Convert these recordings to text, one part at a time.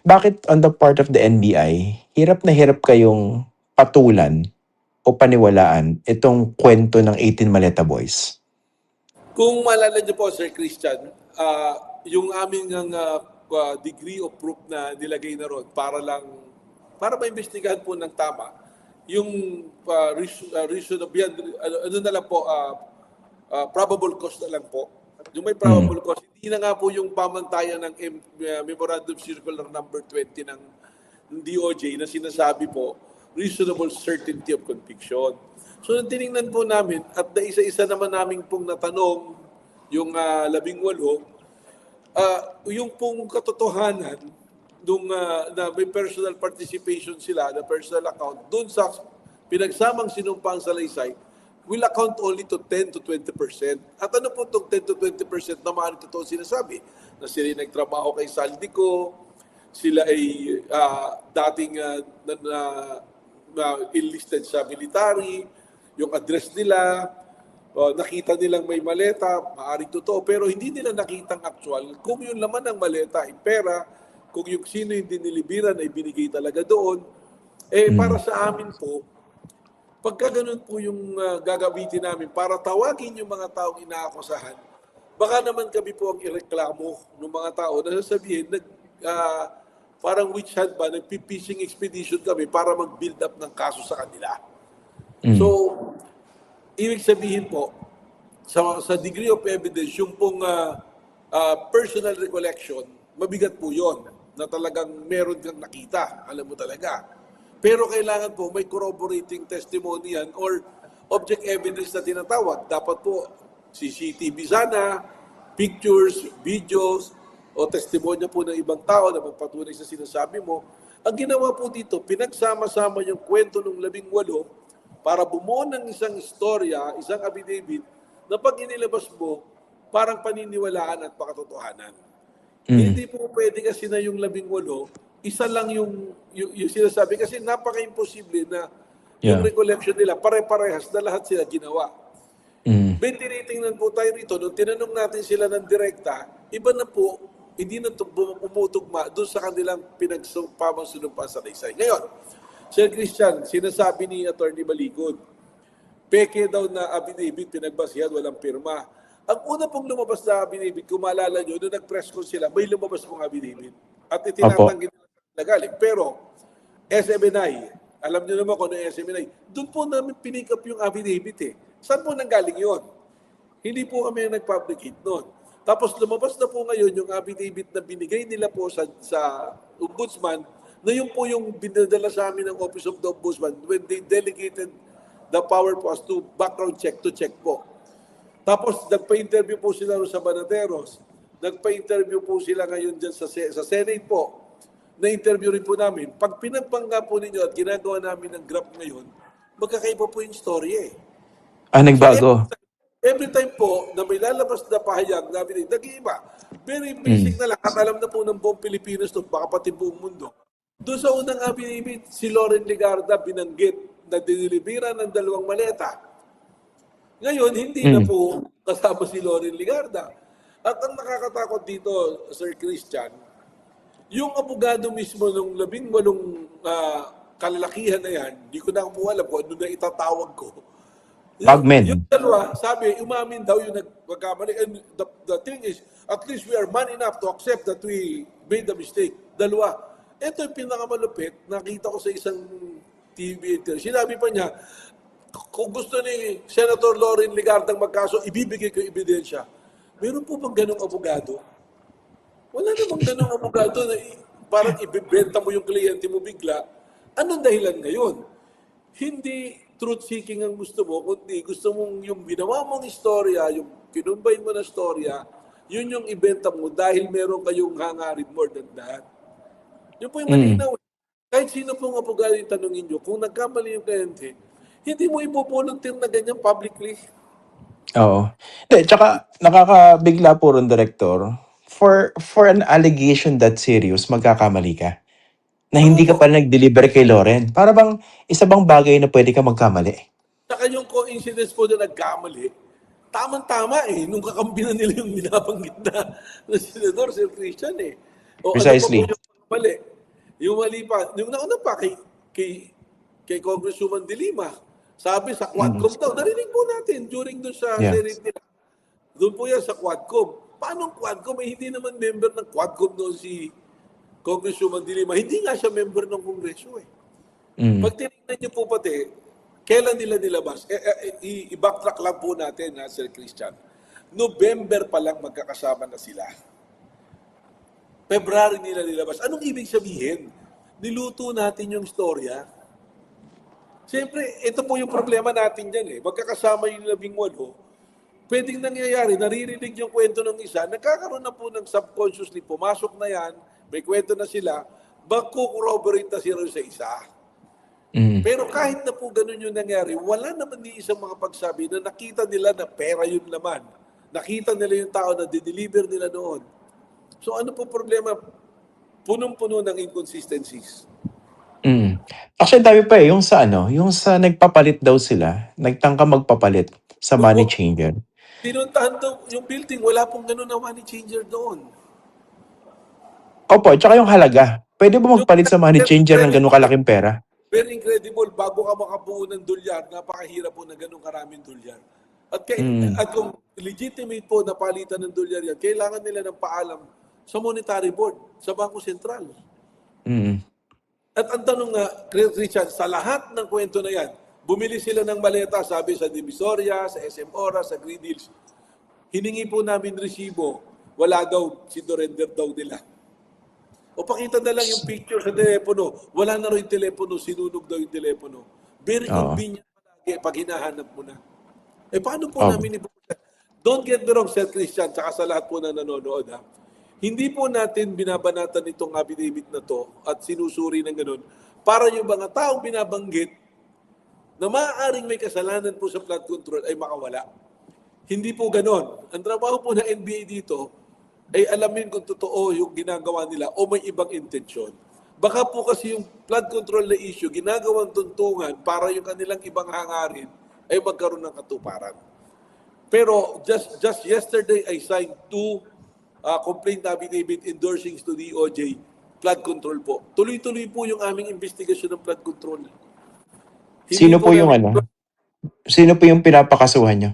bakit on the part of the NBI, hirap na hirap kayong patulan o paniwalaan itong kwento ng 18 Maleta Boys? Kung maalala niyo po, Sir Christian, yung aming degree of proof na nilagay na ron para maimbestigahan po ng tama, yung reason of ano na lang po, probable cause na lang po. Yung may probable cause, hindi na nga po yung pamantayan ng Memorandum Circular number 20 ng DOJ na sinasabi po, reasonable certainty of conviction. So, tinignan po namin at isa-isa naman namin pong natanong yung 18, yung pong katotohanan nung na may personal participation sila, na personal account, dun sa pinagsamang sinumpang salaysay, will account only to 10 to 20%. At ano po itong 10 to 20% na maaaring totoo sinasabi? Na sila nagtrabaho kay Saldico, sila ay dating enlisted sa military, yung address nila, nakita nilang may maleta, maaaring totoo, pero hindi nila nakitang actual kung yung laman ng maleta ay pera, kung yung sino yung dinilibiran ay binigay talaga doon. Para sa amin po, pagka ganun po yung gagamitin namin para tawagin yung mga taong inaakusahan, baka naman kami po ang ireklamo ng mga tao na sasabihin, parang witch hunt ba, nag-fishing expedition kami para mag-build up ng kaso sa kanila. So, ibig sabihin po, sa degree of evidence, yung pong personal recollection, mabigat po yon na talagang meron kang nakita, alam mo talaga. Pero kailangan po may corroborating testimony yan or object evidence na tinatawag. Dapat po CCTV sana, pictures, videos, o testimonya po ng ibang tao na magpatunay sa sinasabi mo. Ang ginawa po dito, pinagsama-sama yung kwento ng 18 para bumuo ng isang istorya, isang affidavit, na pag inilabas mo, parang paniniwalaan at pakatotohanan. Hindi po pwede kasi na yung 18, isa lang yung sinasabi kasi napaka-imposible na yung recollection nila, pare-parehas na lahat sila ginawa. Ben, tinitingnan po tayo rito, nung tinanong natin sila ng direkta, iba na po, hindi na umutugma doon sa kanilang pinagsumpamang sinumpa sa laysay. Ngayon, Sir Christian, sinasabi ni Attorney Balikod, peke daw na affidavit, pinagbasihan, walang pirma. Ang una pong lumabas na affidavit, kung maalala nyo, nung nag-press con sila, may lumabas pong affidavit. At itinatanggi na galing. Pero, SMNI, alam nyo naman kung ano yung SMNI, doon po namin pinick up yung affidavit eh. Saan po nanggaling yun? Hindi po kami nag-publicate noon. Tapos lumabas na po ngayon yung affidavit na binigay nila po sa Ombudsman, na yun po yung binadala sa amin ng Office of the Ombudsman when they delegated the power po as to background check to check po. Tapos nagpa-interview po sila sa Banaderos, nagpa-interview po sila ngayon dyan sa Senate po, na-interview rin po namin. Pag pinagpangga po ninyo at ginagawa namin ng graph ngayon, magkakaiba po yung story eh. Nagbago. So, every time po na may lalabas na pahayag namin, nag-iiba. Very basic na lang. At alam na po ng buong Pilipinas to, baka pati buong mundo. Doon sa unang affidavit, si Loren Legarda binanggit na dinilibiran ng 2 maleta. Ngayon, hindi na po kasama si Loren Legarda. At ang nakakatakot dito, Sir Christian, yung abogado mismo ng 18 kalalakihan na yan, hindi ko na po alam kung ano na itatawag ko. Yung dalawa, sabi, umamin daw yung nagkamali. And the thing is, at least we are man enough to accept that we made a mistake. Dalawa. Ito yung pinakamalupit, nakita ko sa isang TV interview. Sinabi pa niya, kung gusto ni Senator Loren Legarda magkaso, ibibigay ko ebidensya. Meron po bang ganong abogado? Wala namang ganong abogado na parang ibibenta mo yung kliyente mo bigla. Anong dahilan ngayon? Hindi truth-seeking ang gusto mo, kundi gusto mong yung ginawa mong istorya, yung kinumbayin mo na istorya, yun yung ibenta mo dahil meron kayong hangarin more than that. Yun po yung malinaw. Kahit sino pong abogado yung tanongin nyo, kung nagkamali yung kliyente, hindi mo ipupuluntin na ganyan publicly. Oo. Tsaka nakakabigla po ron, Director, for an allegation that serious, magkakamali ka. Na hindi ka pa nag-deliver kay Loren. Para bang isa bang bagay na pwede ka magkamali? Saka yung coincidence po na nagkamali, tamang-tama eh. Nung kakampi na nila yung binabanggit na senador, Sir Christian eh. O, Precisely. ano pa po yung mali? Yung mali pa, yung nauna pa kay Congresswoman De Lima, sabi sa Mm. Quadcom daw, narinig po natin during doon sa Senate Yes. nila. Doon po yan sa Quadcom. Paano Quadcom? Hindi naman member ng Quadcom doon si Congresswoman De Lima. Hindi nga siya member ng Kongreso eh. Mm. Pag tinignan niyo po pati, kailan nila nilabas? I-backtrack lang po natin, Sir Christian. November pa lang magkakasama na sila. February nila nilabas. Anong ibig sabihin? Niluto natin yung istorya. Siyempre, ito po yung problema natin dyan eh. Magkakasama yung 18. Pwedeng nangyayari, naririnig yung kwento ng isa, nagkakaroon na po ng subconsciously, pumasok na yan, may kwento na sila, magkukorroborate na sila sa isa. Mm. Pero kahit na po ganun yung nangyari, wala naman ni isang mga pagsabi na nakita nila na pera yun laman. Nakita nila yung tao na dineliver nila noon. So ano po problema? Punong-puno ng inconsistencies. Mm. Actually, dami pa eh. Yung sa ano, yung sa nagpapalit daw sila, nagtangka magpapalit sa money Opo, changer. pinuntahan daw yung building, wala pong ganun na money changer doon. Opo, tsaka yung halaga. Pwede ba Yung magpalit sa money changer ng ganun incredible, kalaking pera? very incredible, bago ka makabuo ng dolyar, napakahirap po na ganun karaming dolyar. Mm. At kung legitimate po na palitan ng dolyar yan, kailangan nila ng paalam sa monetary board, sa Bangko Sentral. Mm. At ang tanong nga, Richard, sa lahat ng kwento na yan, bumili sila ng maleta, sabi sa Divisoria, sa SM Ora, sa Green Hills. Hiningi po namin resibo, wala daw, sinurrender daw nila. O pakita na lang yung picture sa telepono, wala na rin yung telepono, sinunog daw yung telepono. Very Oo. convenient palagi pag hinahanap mo na. Eh paano po Oo. namin ipupunta? Don't get me wrong, Sir Christian, tsaka sa lahat po na nanonood ha. Hindi po natin binabanatan itong affidavit na to at sinusuri ng ganun para yung mga taong binabanggit na maaaring may kasalanan po sa flood control ay makawala. Hindi po ganon. Ang trabaho po ng NBA dito ay alamin kung totoo yung ginagawa nila o may ibang intensyon. Baka po kasi yung flood control na issue, ginagawang tuntungan para yung kanilang ibang hangarin ay magkaroon ng katuparan. Pero just yesterday, I signed 2 complaint affidavit endorsing to DOJ flood control po. Tuloy-tuloy po yung aming investigasyon ng flood control. Hindi Sino po po yung namin, ano? Sino po yung pinapakasuhan nyo?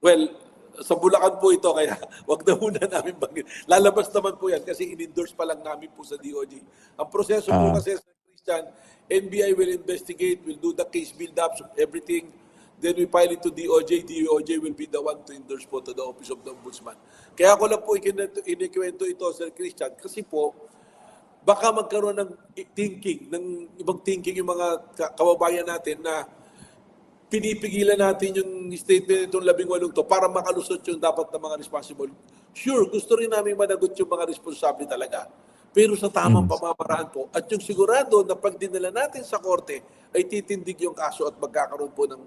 well, sa Bulacan po ito, kaya wag na muna namin banggit. Lalabas naman po yan kasi in-endorse pa lang namin po sa DOJ. Ang proseso po Ah. kasi sa Christian, NBI will investigate, will do the case build-up, everything. Then we file it to DOJ. DOJ will be the one to endorse po to the Office of the Ombudsman. Kaya ako lang po inikwento ito, Sir Christian, kasi po, baka magkaroon ng thinking, ng ibang thinking yung mga kababayan natin na pinipigilan natin yung statement nitong 18 to para makalusot yung dapat na mga responsible. Sure, gusto rin namin managot yung mga responsable talaga. Pero sa tamang Mm. pamamaraan po at yung sigurado na pag dinala natin sa korte ay titindig yung kaso at magkakaroon po ng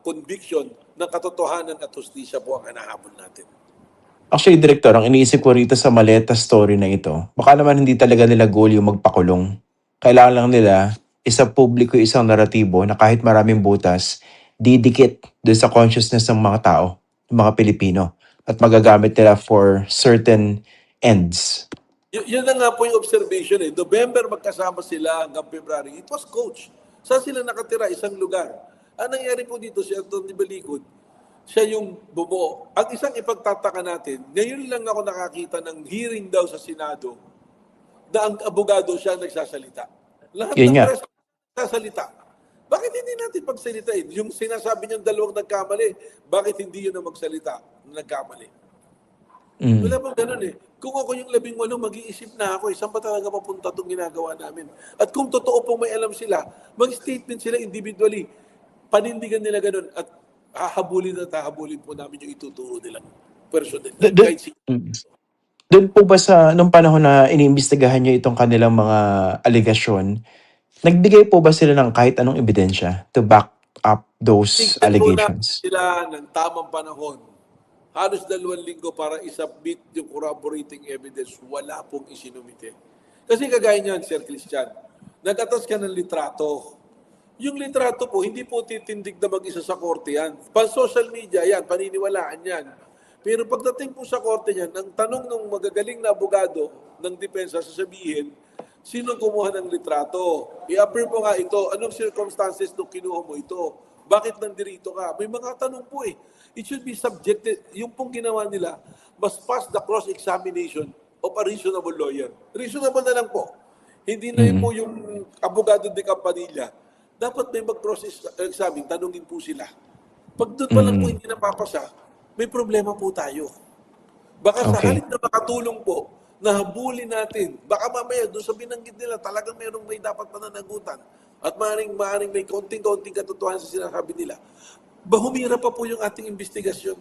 conviction ng katotohanan at hustisya po ang hinahabol natin. Actually, Director, ang iniisip ko rito sa maleta story na ito, baka naman hindi talaga nila goal yung magpakulong. Kailangan lang nila isa publiko isang naratibo na kahit maraming butas, didikit doon sa consciousness ng mga tao, ng mga Pilipino, at magagamit nila for certain ends. Yun na nga po yung observation eh. November magkasama sila hanggang February. It was coach. Saan sila nakatira? Isang lugar. Ang nangyari po dito si Anthony Balikod, siya yung bumuo. Ang isang ipagtataka natin, ngayon lang ako nakakita ng hearing daw sa Senado na ang abogado siya nagsasalita. Lahat Yun ng nga. press nagsasalita. Bakit hindi natin pagsalitain? Yung sinasabi niyang dalawang nagkamali, bakit hindi yun ang magsalita na nagkamali? Mm. Wala pong ganun eh. Kung ako yung 18, mag-iisip na ako, saan ba talaga papunta itong ginagawa namin? At kung totoo pong may alam sila, mag-statement sila individually. Panindigan nila ganun at hahabulin po namin yung ituturo nilang personal. Kahit si Doon po ba sa nung panahon na iniimbestigahan niyo itong kanilang mga aligasyon, nagbigay po ba sila ng kahit anong ebidensya to back up those tignan po natin allegations? sila ng tamang panahon. Halos 2 linggo para isubmit yung corroborating evidence. Wala pong isinumite. Kasi kagaya niyan, Sir Christian, nag-atas ka ng litrato. Yung litrato po, hindi po titindig na mag-isa sa korte yan. Pan-social media yan, paniniwalaan yan. Pero pagdating po sa korte niyan, ang tanong ng magagaling na abogado ng depensa sasabihin, Sino kumuha ng litrato? I-approve mo nga ito. Anong circumstances nung kinuha mo ito? Bakit nandirito ka? May mga tanong po eh. It should be subjected. Yung pong ginawa nila, must pass the cross-examination of a reasonable lawyer. Reasonable na lang po. Hindi na yun po yung abogado de Campanilla. Dapat may mag-cross-examine, tanungin po sila. Pag doon pa lang po hindi napapasa, may problema po tayo. Baka sa Okay. halip na makatulong po, nahabulin natin. Baka mamaya doon sa binanggit nila, talagang merong may dapat pananagutan. At maaaring may konting-konting katotohanan sa sinasabi nila. Bahumira pa po yung ating investigasyon.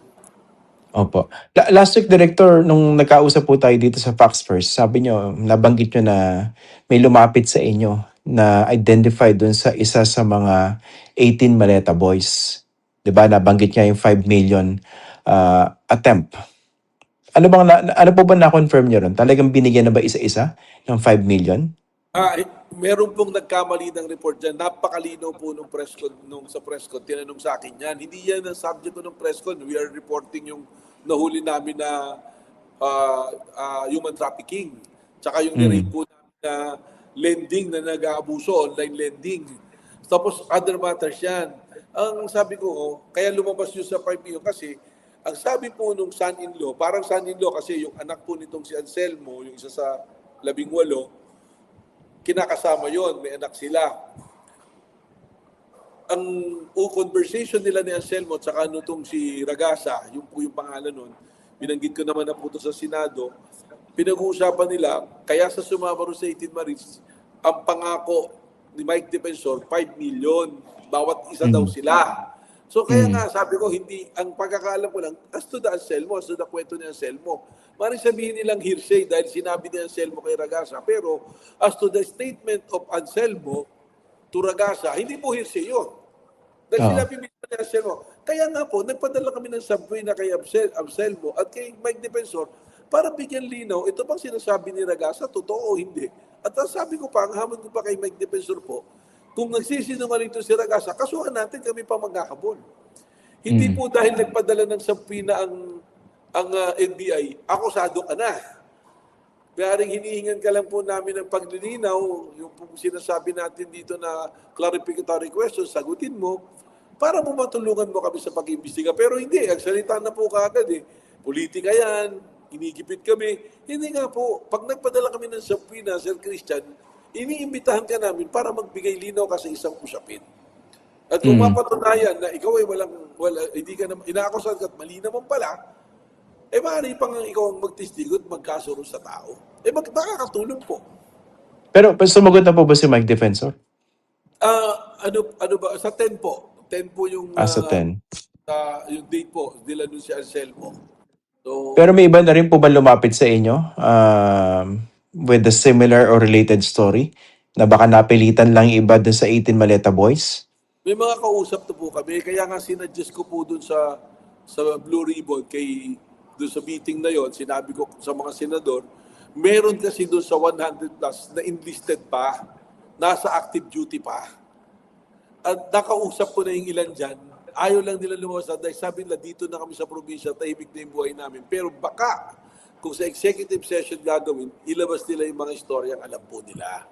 Opo. Last week, Director, nung nagkausap po tayo dito sa Facts First, sabi nyo, nabanggit nyo na may lumapit sa inyo na identified dun sa isa sa mga 18 Maleta Boys. 'Di ba? Nabanggit niya yung 5 million attempt. Ano po ba na-confirm nyo ron? Talagang binigyan na ba isa-isa ng 5 million? Meron pong nagkamali ng report dyan. Napakalinaw po nung sa press con. Tinanong sa akin yan. Hindi yan ang subject ko ng press con. We are reporting yung nahuli namin na human trafficking. Tsaka yung nirate po namin na lending na nag-aabuso, online lending. Tapos other matters yan. Ang sabi ko, kaya lumabas yun sa 5 million kasi ang sabi po nung son-in-law, parang son-in-law kasi yung anak po nitong si Anselmo, yung isa sa 18, kinakasama yon, may anak sila. Ang conversation nila ni Anselmo at saka nitong si Ragasa, yung po yung pangalan nun, binanggit ko naman na po ito sa Senado, pinag-uusapan nila, kaya sa sumama sa 18 Marines, ang pangako ni Mike Defensor, 5 million, bawat isa daw sila. So kaya nga sabi ko, hindi, ang pagkakaalam ko lang, as to the Anselmo, as to the kwento ni Anselmo, maaaring sabihin nilang hearsay dahil sinabi ni Anselmo kay Ragasa, pero as to the statement of Anselmo to Ragasa, hindi po hearsay yun. Dahil sinabi mismo ni Anselmo, kaya nga po, nagpadala kami ng subway na kay Anselmo at kay Mike Defensor para bigyan linaw, ito bang sinasabi ni Ragasa, totoo o hindi? At ang sabi ko pa, ang hamon ko pa kay Mike Defensor po, kung nagsisinungaling ito si Ragasa, kasuhan natin, kami pa magkakabol. Hindi po dahil nagpadala ng sampina ang NBI, akusado ka na. Maaaring hinihingan ka lang po namin ng paglilinaw, yung sinasabi natin dito na clarificatory questions, sagutin mo, para mo matulungan mo kami sa pag-imbestiga. Pero hindi, ang salita na po kaagad eh. Politika yan, inigipit kami. Hindi nga po, pag nagpadala kami ng sampina, Sir Christian, iniimbitahan ka namin para magbigay linaw ka sa isang usapin. At kung mapatunayan na ikaw ay hindi ka naman, inaakusahan ka at mali naman pala, maaari pang ikaw ang magtistigo at magkasuro sa tao. Makakatulong po. Pero sumagot na po ba si Mike Defensor? Ano ba? Sa 10 po. 10 po yung, Sa 10. yung date po. Nila nun si Anselmo. So, Pero may iba na rin po ba lumapit sa inyo with a similar or related story? Na baka napilitan lang yung iba dun sa 18 Maleta Boys? may mga kausap to po kami. Kaya nga sinadjust ko po dun sa Blue Ribbon dun sa meeting na yon, sinabi ko sa mga senador, meron kasi dun sa 100 plus na enlisted pa, nasa active duty pa. At nakausap ko na yung ilan dyan, ayaw lang nila lumabas dahil sabi nila dito na kami sa probinsya, tahimik na yung buhay namin. Pero baka, kung sa executive session gagawin, ilabas nila yung mga istoryang alam po nila.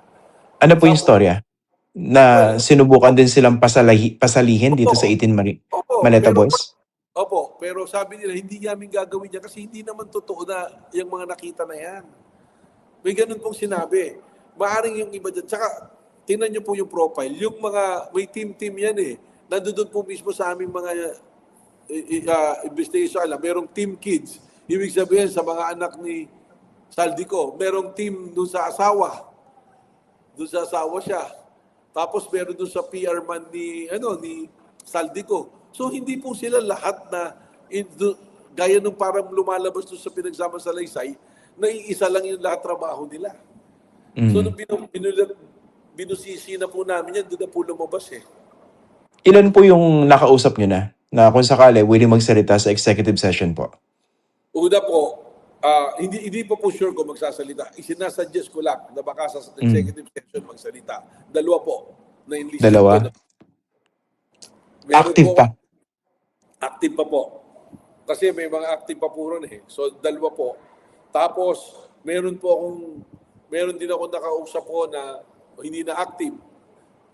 Ano po yung storya? Na sinubukan din silang pasalihin dito sa 18 Maleta Boys? Opo, pero sabi nila, hindi namin gagawin yan kasi hindi naman totoo na yung mga nakita na yan. May ganun pong sinabi. Maaring yung iba dyan. Tsaka, tingnan nyo po yung profile. Yung mga, may team yan eh. Nandun po mismo sa aming mga investigation. Merong team kids. Ibig sabihin sa mga anak ni Saldico. Merong team dun sa asawa. Dun sa asawa siya. Tapos meron dun sa PR man ni Saldico. So hindi po sila lahat na gaya nung parang lumalabas doon sa pinagsama sa Laysay, na iisa lang yung lahat trabaho nila. So nung binusisi na po namin yan, doon na po lumabas eh. Ilan po yung nakausap nyo na kung sakali willing magsalita sa executive session po? Una po, hindi po sure kung magsasalita. Isinasuggest ko lang na baka sa executive session magsalita. Dalawa po na enlisted. Dalawa? Active pa? Active pa po. Kasi may mga active pa po ron eh. So, dalawa po. Tapos, meron meron din ako nakausap ko na hindi na active,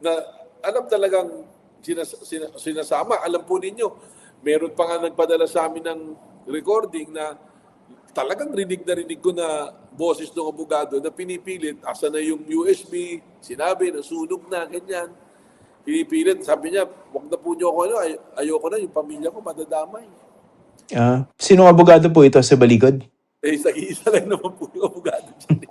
na alam talagang sinasama. Alam po ninyo, meron pa nga nagpadala sa amin ng recording na talagang rinig na rinig ko na boses ng abogado na pinipilit, asa na yung USB, sinabi, nasunog na, ganyan. Pinipilit, sabi niya, wag na po niyo ako, ayoko na, yung pamilya ko madadamay. Sinong abogado po ito sa Baligod? Isa lang naman po yung abogado dyan.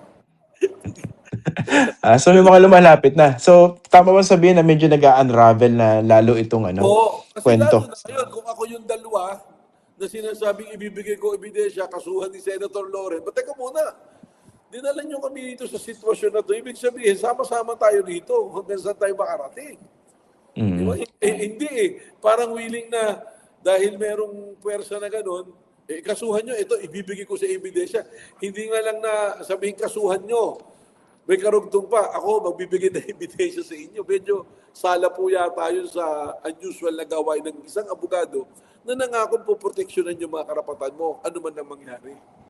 So may mga lumalapit na. So tama ba sabihin na medyo nag-unravel na lalo itong Kasi lalo kwento? na ngayon, kung ako yung dalawa na sinasabing ibibigay ko ebidensya, kasuhan ni Senator Loren, but teka muna, dinala nyo kami dito sa sitwasyon na to. Ibig sabihin, sama-sama tayo dito hanggang saan tayo makarating. Di ba? Hindi eh. Parang willing na dahil merong puwersa na ganun, kasuhan nyo, ito, ibibigay ko sa ebidensya. Hindi nga lang na sabihin kasuhan nyo. May karugtong pa, ako magbibigay ng ebidensya sa inyo. Medyo sala po yata yun sa unusual na gawain ng isang abogado na nangako po proteksyonan yung mga karapatan mo, ano man ang mangyari.